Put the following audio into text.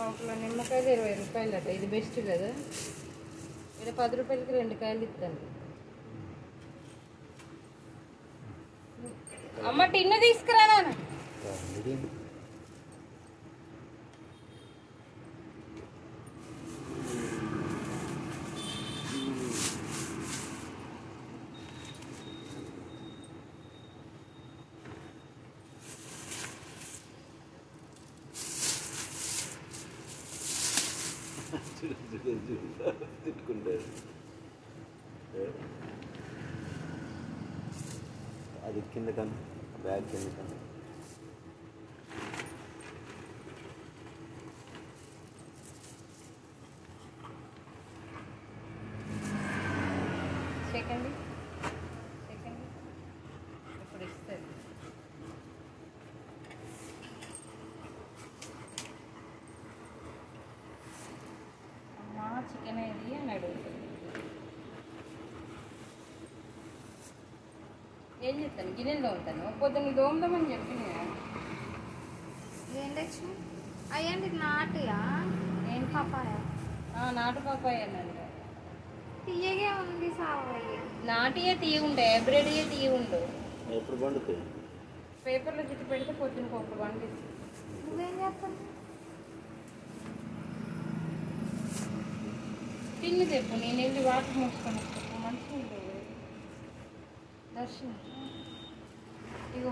పావుకిలో నిమ్మకాయలు 20 రూపాయలు అట. ఇది బెస్ట్ కదా. ఇక్కడ 10 రూపాయలకి 2 కాయలు ఇస్తాను. అమ్మ టిన్ను తీసుకురా నాన్న. తిట్టుకుంటారు. అది కింద కన్నా బ్యాగ్ కింద కన్నా సెకండ్ ఇప్పుడు ఇస్తుంది. అమ్మా చికెన్ ఏది అని అడుగుతుంది. ఏం చెప్తాను, గిన్నెలో ఉంటాను. పొద్దున్న దోమదామని చెప్పిన. ఏం తెచ్చు అయ్యండి నాటుయా? నేను పాపాయ నాటు పాపాయ అన్నాను. తీయగే ఉంది సావయ్య. నాటియే తీయ ఉంటాయి, హైబ్రిడ్యే తీయ ఉండవు. ఎప్పుడు పండుతాయి? పేపర్లో చుట్టూ పెడితే పొద్దున్నకి ఒకటి పండిస్తుంది. నువ్వేం చేస్తావు? తిని చెప్పు, నేను వెళ్ళి వాటర్ మూసుకొని వస్తాను. మంచిగా ఉంటుంది దర్శనం. ఇగో